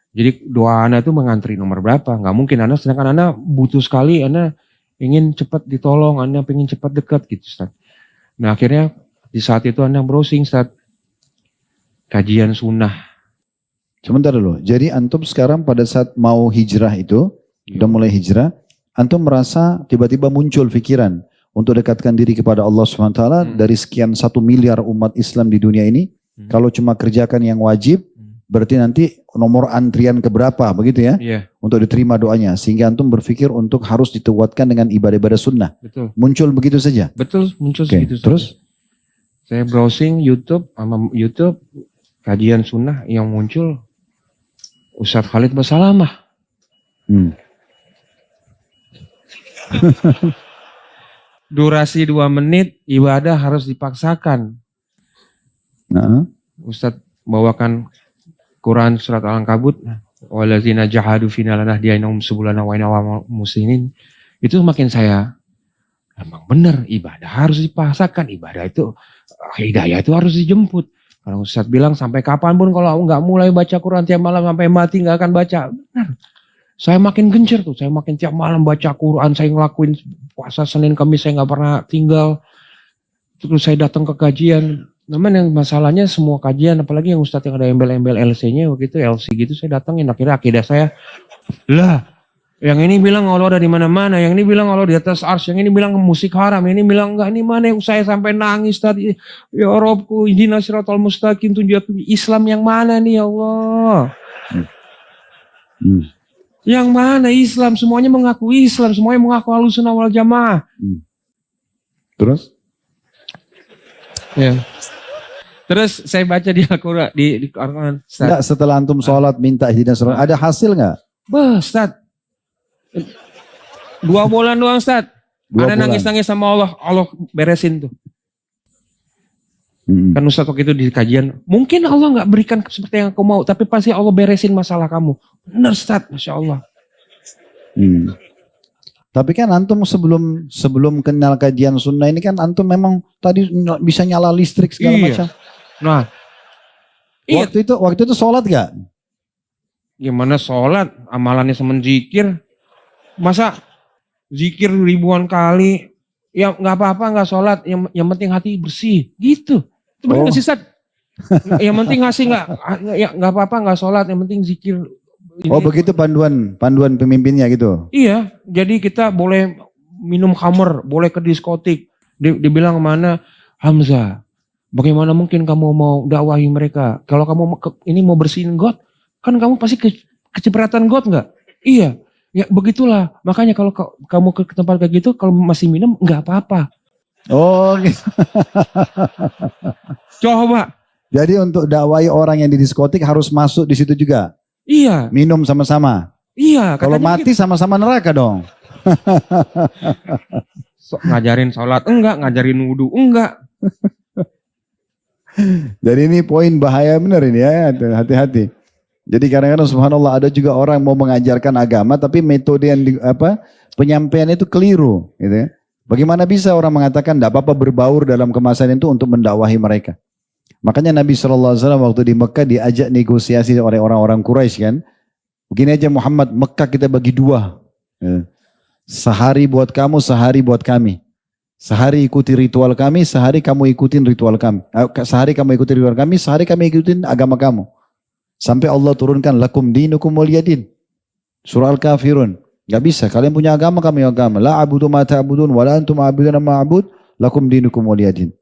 Jadi doa Anda itu mengantri nomor berapa? Nggak mungkin Anda, sedangkan Anda butuh sekali, Anda ingin cepat ditolong, Anda ingin cepat dekat gitu, Ustaz. Nah akhirnya di saat itu Anda browsing, Ustaz, kajian sunnah. Sebentar dulu, jadi antum sekarang pada saat mau hijrah itu, udah mulai hijrah, antum merasa tiba-tiba muncul pikiran untuk dekatkan diri kepada Allah SWT dari sekian 1 miliar umat Islam di dunia ini, kalau cuma kerjakan yang wajib, berarti nanti nomor antrian keberapa, begitu ya? Untuk diterima doanya, sehingga antum berpikir untuk harus dituatkan dengan ibadah-ibadah sunnah. Betul. Muncul begitu saja? Betul, muncul segitu saja. Terus? Saya browsing YouTube, kajian sunnah yang muncul, Ustadz Khalid Basalamah. Durasi 2 menit, ibadah harus dipaksakan. Ustadz bawakan Quran surat Al-Ankabut, walazina jahadu fina lanahdiyannahum subulana wa inna muslimin. Itu makin saya, emang benar ibadah harus dipaksakan, ibadah itu hidayah itu harus dijemput. Kalau Ustadz bilang sampai kapanpun kalau nggak mulai baca Quran tiap malam sampai mati nggak akan baca. Benar. Saya makin gencar tuh, saya makin tiap malam baca Quran, saya ngelakuin puasa Senin Kamis saya nggak pernah tinggal. Terus saya datang ke kajian. Namun yang masalahnya semua kajian, apalagi yang Ustadz yang ada embel-embel LC-nya begitu, LC gitu saya datangin. Akhirnya akidah saya, lah yang ini bilang Allah ada di mana-mana, yang ini bilang Allah di atas arsy, yang ini bilang musik haram, yang ini bilang enggak, ini mana yang saya sampai nangis tadi. Ya Robku, ihdinas siratal mustaqim, tunjuk Islam yang mana nih ya Allah. Yang mana Islam? Semuanya mengaku Islam, semuanya mengaku Ahlussunnah wal Jamaah. Terus? Ya. Terus saya baca di Al-Quran, di Al-Quran. Enggak, setelah antum sholat minta ihdinas siratal, ada hasil enggak? Ustaz. 2 bulan doang, Ustaz. Ana nangis-nangis sama Allah beresin tuh. Kan Ustaz waktu itu di kajian, mungkin Allah nggak berikan seperti yang aku mau, tapi pasti Allah beresin masalah kamu. Benar, Ustaz, Masya Allah. Tapi kan antum sebelum kenal kajian sunnah ini kan antum memang tadi bisa nyala listrik segala macam. Nah, Iya. Waktu itu sholat gak? Gimana sholat, amalannya semen zikir. Masa zikir ribuan kali, ya nggak apa-apa nggak sholat, yang penting hati bersih, gitu. Itu benar nggak sih, Ustaz? Yang penting ngasih nggak apa-apa nggak sholat, yang penting zikir. Oh begitu panduan pemimpinnya gitu? Iya, jadi kita boleh minum khamer, boleh ke diskotik. Dibilang mana, Hamzah, bagaimana mungkin kamu mau dakwahi mereka? Kalau kamu ini mau bersihin got, kan kamu pasti kecipratan got nggak? Iya. Ya begitulah, makanya kalau kamu ke tempat kayak gitu, kalau masih minum nggak apa-apa. Oh gitu. Coba. Jadi untuk dakwai orang yang di diskotik harus masuk di situ juga? Iya. Minum sama-sama? Iya. Kalau mati sama-sama neraka dong? Ngajarin sholat enggak, ngajarin wudhu enggak. Jadi ini poin bahaya benar ini ya, hati-hati. Jadi kadang-kadang subhanallah ada juga orang mau mengajarkan agama tapi metode yang penyampaian itu keliru gitu ya. Bagaimana bisa orang mengatakan tidak apa-apa berbaur dalam kemasan itu untuk mendakwahi mereka. Makanya Nabi SAW waktu di Mekah diajak negosiasi oleh orang-orang Quraisy kan. Begini aja Muhammad, Mekah kita bagi dua. Sehari buat kamu, sehari buat kami. Sehari ikuti ritual kami, sehari kamu ikutin ritual kami. Sehari kamu ikuti ritual kami, sehari kami ikutin agama kamu. Sampai Allah turunkan lakum dinukum waliyadin. Surah Al-Kafirun. Gak bisa, kalian punya agama, kami agama. La abudu ma ta'budun, wa la antum abuduna ma'abud, lakum dinukum waliyadin.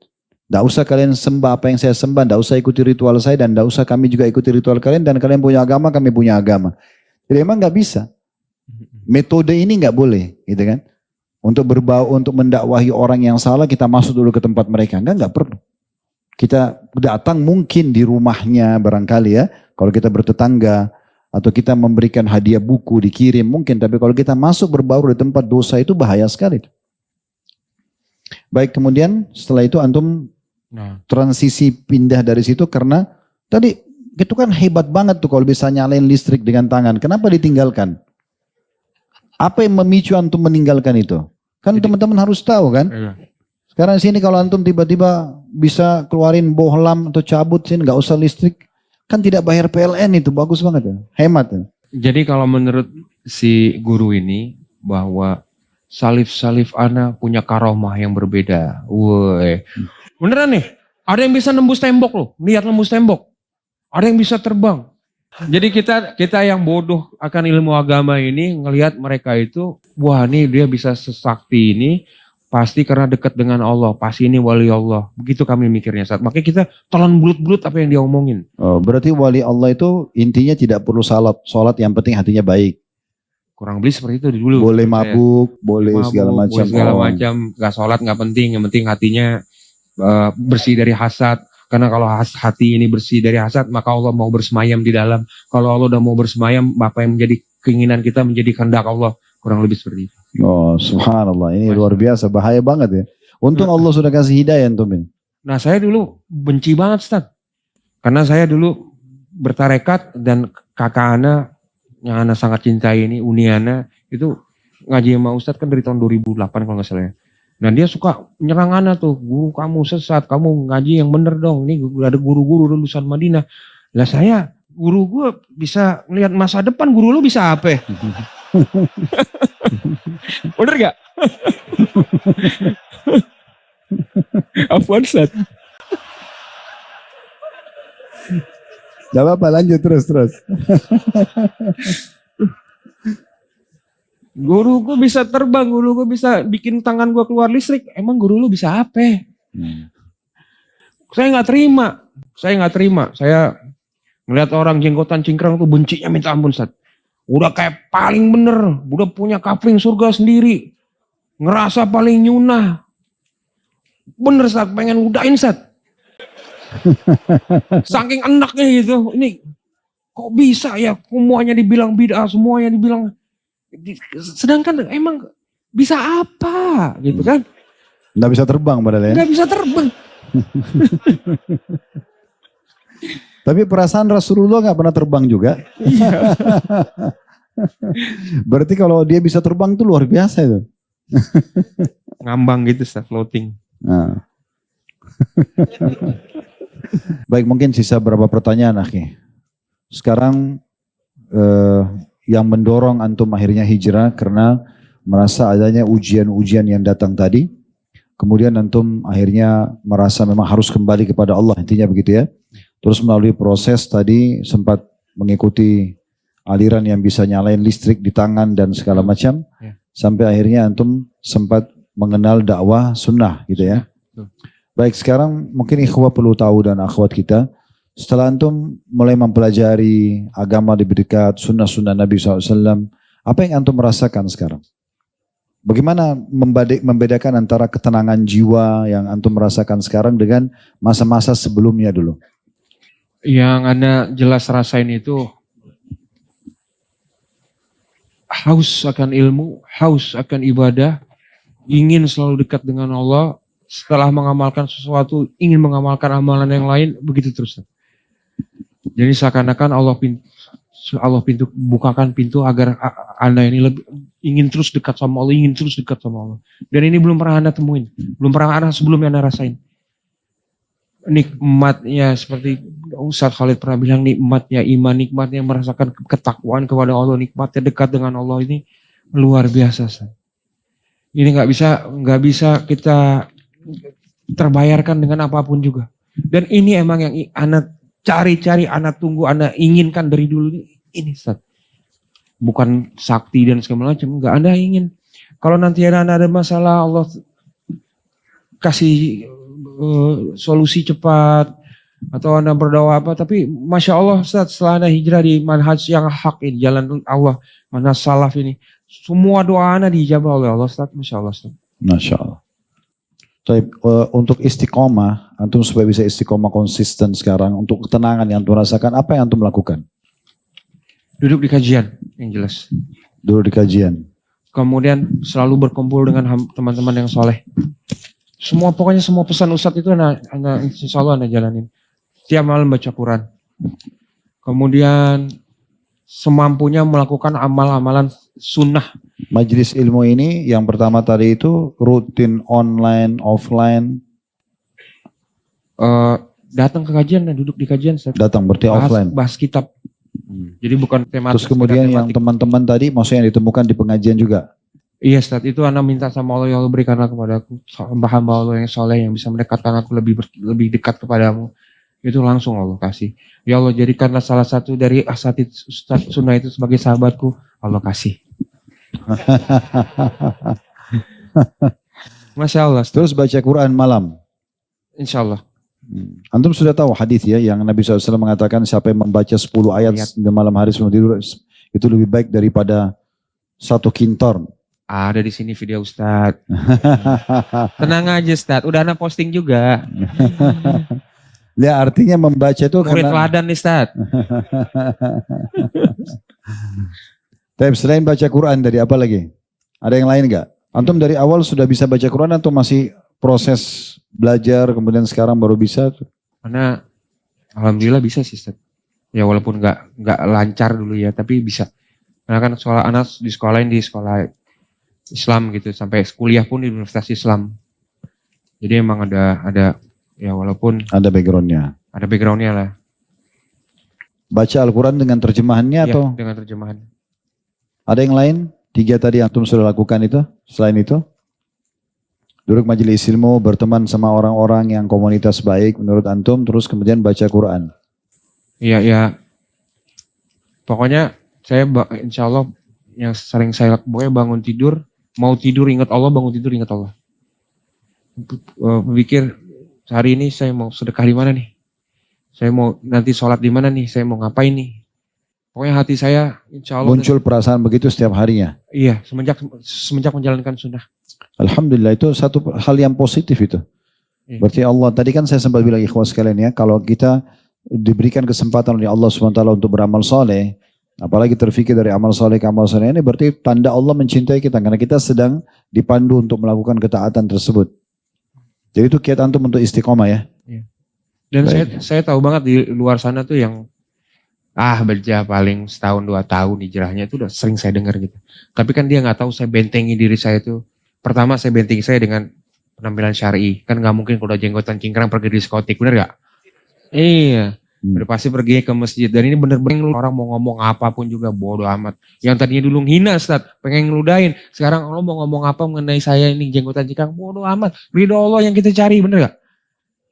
Gak usah kalian sembah apa yang saya sembah, gak usah ikuti ritual saya, dan gak usah kami juga ikuti ritual kalian, dan kalian punya agama, kami punya agama. Jadi emang gak bisa. Metode ini gak boleh, gitu kan. Untuk mendakwahi orang yang salah, kita masuk dulu ke tempat mereka. Enggak perlu. Kita datang mungkin di rumahnya barangkali ya. Kalau kita bertetangga atau kita memberikan hadiah buku dikirim mungkin. Tapi kalau kita masuk berbaur di tempat dosa itu bahaya sekali. Baik, kemudian setelah itu antum transisi pindah dari situ karena tadi itu kan hebat banget tuh kalau bisa nyalain listrik dengan tangan. Kenapa ditinggalkan? Apa yang memicu antum meninggalkan itu? Kan teman-teman harus tahu kan? Iya. Sekarang sini kalau antum tiba-tiba bisa keluarin bohlam atau cabut sini nggak usah listrik. Kan tidak bayar PLN itu, bagus banget ya, hemat ya. Jadi kalau menurut si guru ini bahwa salif-salif ana punya karomah yang berbeda. Woi, beneran nih, ada yang bisa nembus tembok loh, lihat nembus tembok. Ada yang bisa terbang. Jadi kita yang bodoh akan ilmu agama ini ngelihat mereka itu, wah nih dia bisa sesakti ini. Pasti karena dekat dengan Allah, pasti ini wali Allah. Begitu kami mikirnya saat. Makanya kita telan bulut-bulut apa yang dia omongin. Oh, berarti wali Allah itu intinya tidak perlu sholat yang penting hatinya baik. Kurang lebih seperti itu dulu. Boleh mabuk, boleh segala macam. Segala macam, gak sholat gak penting. Yang penting hatinya bersih dari hasad. Karena kalau hati ini bersih dari hasad, maka Allah mau bersemayam di dalam. Kalau Allah udah mau bersemayam, apa yang menjadi keinginan kita menjadi kehendak Allah. Kurang lebih seperti itu. Oh subhanallah, ini luar biasa, bahaya banget ya. Untung Allah sudah kasih hidayah antum. Nah saya dulu benci banget Ustaz. Karena saya dulu bertarekat dan kakak Ana yang Ana sangat cintai ini, Uni Ana, itu ngaji sama Ustaz kan dari tahun 2008 kalau nggak salah ya. Nah dia suka nyerang Ana tuh, guru kamu sesat, kamu ngaji yang bener dong. Ini ada guru-guru lulusan Madinah. Lah saya, guru gue bisa ngelihat masa depan, guru lu bisa apa? Bener gak? Afwan Ustaz. Gak apa-apa, lanjut terus. Guru gue bisa terbang, guru gue bisa bikin tangan gue keluar listrik. Emang guru lu bisa apa? Saya gak terima. Saya ngeliat orang jenggotan cingkrang tuh bencinya minta ampun Ustaz. Udah kayak paling bener, udah punya kapling surga sendiri. Ngerasa paling nyunah. Bener Ustaz, pengen udahin Ustaz. Saking enaknya gitu. Ini kok bisa ya semuanya dibilang bid'ah, semuanya dibilang. Sedangkan emang bisa apa gitu kan. Nggak bisa terbang padahal ya. Nggak bisa terbang. Tapi perasaan Rasulullah nggak pernah terbang juga. Iya. Berarti kalau dia bisa terbang itu luar biasa itu. Ngambang gitu, floating. Nah. Baik, mungkin sisa berapa pertanyaan, Akhi. Sekarang yang mendorong antum akhirnya hijrah karena merasa adanya ujian-ujian yang datang tadi. Kemudian antum akhirnya merasa memang harus kembali kepada Allah, intinya begitu ya. Terus melalui proses tadi sempat mengikuti aliran yang bisa nyalain listrik di tangan dan segala macam. Ya. Sampai akhirnya antum sempat mengenal dakwah sunnah gitu ya. Baik, sekarang mungkin ikhwah perlu tahu dan akhwat kita. Setelah antum mulai mempelajari agama lebih dekat, sunnah-sunnah Nabi SAW, apa yang antum merasakan sekarang? Bagaimana membedakan antara ketenangan jiwa yang antum merasakan sekarang dengan masa-masa sebelumnya dulu? Yang Anda jelas rasain itu haus akan ilmu, haus akan ibadah, ingin selalu dekat dengan Allah, setelah mengamalkan sesuatu, ingin mengamalkan amalan yang lain, begitu terus. Jadi seakan-akan Allah bukakan pintu agar Anda ini lebih ingin terus dekat sama Allah, ingin terus dekat sama Allah. Dan ini belum pernah Anda temuin, belum pernah Anda sebelumnya Anda rasain. Nikmatnya seperti Ustaz Khalid pernah bilang, nikmatnya iman, nikmatnya merasakan ketakwaan kepada Allah, nikmatnya dekat dengan Allah ini luar biasa. Ini nggak bisa kita terbayarkan dengan apapun juga. Dan ini emang yang Anda cari-cari, Anda tunggu, Anda inginkan dari dulu ini Ustaz. Bukan sakti dan segala macam, enggak. Anda ingin kalau nanti ada masalah, Allah kasih solusi cepat, atau Anda berdoa apa, tapi Masya Allah Ustaz, setelah Anda hijrah di manhaj yang hak ini, jalan Allah, manhaj salaf ini, semua doa Anda dijabah oleh Allah Ustaz, Masya Allah Ustaz. Masya Allah. Baik, untuk istiqomah, antum supaya bisa istiqomah konsisten sekarang, untuk ketenangan yang antum rasakan, apa yang antum lakukan? Duduk di kajian, yang jelas. Duduk di kajian. Kemudian selalu berkumpul dengan teman-teman yang soleh. Pokoknya semua pesan Ustadz itu insya Allah Anda jalanin. Tiap malam baca Quran. Kemudian semampunya melakukan amal-amalan sunnah. Majelis ilmu ini yang pertama tadi itu rutin online, offline. Datang ke kajian dan duduk di kajian. Datang berarti offline. Bahas kitab. Jadi bukan tematik. Terus kemudian yang teman-teman tadi maksudnya yang ditemukan di pengajian juga. Iya Ustaz, itu Anda minta sama Allah, ya Allah berikanlah kepadaku hamba-hamba Allah yang soleh yang bisa mendekatkan aku lebih dekat kepadamu. Itu langsung Allah kasih. Ya Allah jadikanlah salah satu dari asatid Ustaz Sunnah itu sebagai sahabatku. Allah kasih. Masya Allah. Terus baca Quran malam. Insya Allah. Antum sudah tahu hadis ya yang Nabi SAW mengatakan siapa yang membaca 10 ayat di malam hari sebelum tidur itu lebih baik daripada satu kintor. Ada di sini video Ustaz. Tenang aja Ustaz, udah Ana posting juga. Ya artinya membaca itu murid karena teladan nih Ustaz. Tapi selain baca Quran dari apa lagi? Ada yang lain enggak? Antum dari awal sudah bisa baca Quran atau masih proses belajar kemudian sekarang baru bisa? Karena alhamdulillah bisa sih Ustaz. Ya walaupun enggak lancar dulu ya, tapi bisa. Karena kan sekolah anak di sekolah Islam gitu, sampai kuliah pun di Universitas Islam. Jadi emang ada ya walaupun ada backgroundnya. Ada backgroundnya lah. Baca Al-Quran dengan terjemahannya Ya, atau? dengan terjemahan. Ada yang lain? 3 tadi antum sudah lakukan itu? Selain itu? Duduk majelis ilmu, berteman sama orang-orang yang komunitas baik menurut antum, terus kemudian baca Quran. Iya. Pokoknya saya insya Allah yang sering saya lakukan bangun tidur, mau tidur ingat Allah, bangun tidur ingat Allah. Berpikir hari ini saya mau sedekah di mana nih? Saya mau nanti sholat di mana nih? Saya mau ngapain nih? Pokoknya hati saya insya Allah muncul perasaan begitu setiap harinya. Iya, semenjak menjalankan sunnah. Alhamdulillah itu satu hal yang positif itu. Iya. Berarti Allah tadi kan saya sempat bilang ikhwas sekalian ya, kalau kita diberikan kesempatan oleh Allah SWT untuk beramal soleh, apalagi terfikir dari amal soleh ke amal soleh ini berarti tanda Allah mencintai kita karena kita sedang dipandu untuk melakukan ketaatan tersebut. Jadi itu kiat antum untuk istiqomah ya. Iya. Dan saya tahu banget di luar sana tuh yang baca paling setahun 2 tahun hijrahnya itu udah sering saya dengar gitu. Tapi kan dia nggak tahu saya bentengi diri saya itu. Pertama saya bentengi saya dengan penampilan syar'i. Kan nggak mungkin kalau jenggotan cingkrang pergi diskotik, bener nggak? Iya. Hmm. Udah pasti pergi ke masjid. Dan ini bener-bener orang mau ngomong apapun juga bodoh amat. Yang tadinya dulu hina Ustaz, pengen ngeludahin. Sekarang lo mau ngomong apa mengenai saya ini jenggotan cikang, bodoh amat. Ridho Allah yang kita cari, bener gak?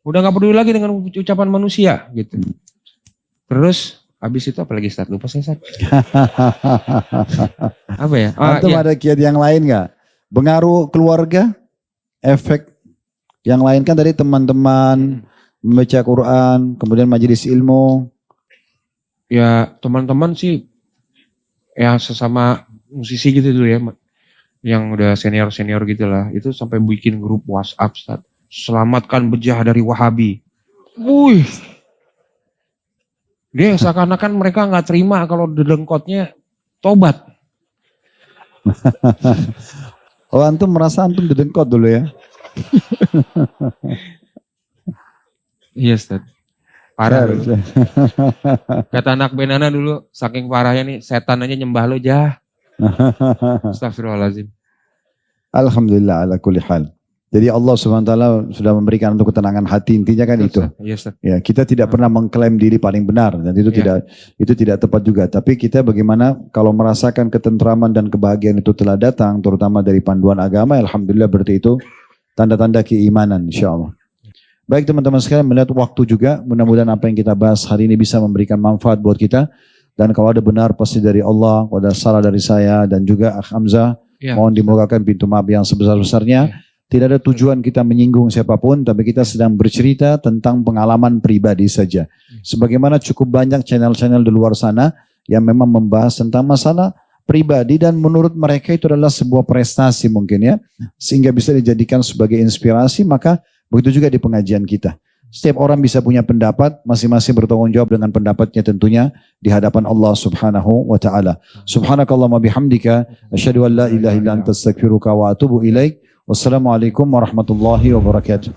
Udah gak peduli lagi dengan ucapan manusia gitu. Terus habis itu apa lagi Ustaz? Lupa saya Ustaz. Apa ya? Antum ada kiat yang lain nggak? Pengaruh keluarga, efek yang lain kan tadi teman-teman membaca Quran, kemudian majelis ilmu. Ya teman-teman sih ya sesama musisi gitu dulu ya, yang udah senior gitu lah, itu sampai bikin grup WhatsApp Ustaz. Selamatkan bejah dari Wahabi. Wih, dia seakan-akan mereka nggak terima kalau dedengkotnya tobat. Oh antum merasa antum didengkot dulu ya? Iya Ustaz. Parah. Kata anak Benana dulu, saking parahnya nih, setan aja nyembah lo jah. Astagfirullahaladzim. Alhamdulillah ala kulli hal. Jadi Allah SWT sudah memberikan untuk ketenangan hati, intinya kan itu. Iya Ustaz. Ya, kita tidak pernah mengklaim diri paling benar dan itu tidak tepat juga. Tapi kita bagaimana kalau merasakan ketentraman dan kebahagiaan itu telah datang, terutama dari panduan agama, alhamdulillah berarti itu tanda-tanda keimanan insyaallah. Baik teman-teman sekalian, melihat waktu juga, mudah-mudahan apa yang kita bahas hari ini bisa memberikan manfaat buat kita. Dan kalau ada benar pasti dari Allah, kalau ada salah dari saya dan juga Akh Hamzah, mohon dimuliakan pintu maaf yang sebesar-besarnya. Tidak ada tujuan kita menyinggung siapapun, tapi kita sedang bercerita tentang pengalaman pribadi saja. Sebagaimana cukup banyak channel-channel di luar sana yang memang membahas tentang masalah pribadi dan menurut mereka itu adalah sebuah prestasi mungkin ya. Sehingga bisa dijadikan sebagai inspirasi, maka begitu juga di pengajian kita. Setiap orang bisa punya pendapat, masing-masing bertanggung jawab dengan pendapatnya tentunya di hadapan Allah Subhanahu wa taala. Subhanakallahumma bihamdika asyhadu an la ilaha illa anta astaghfiruka wa atubu ilaik. Wassalamualaikum warahmatullahi wabarakatuh.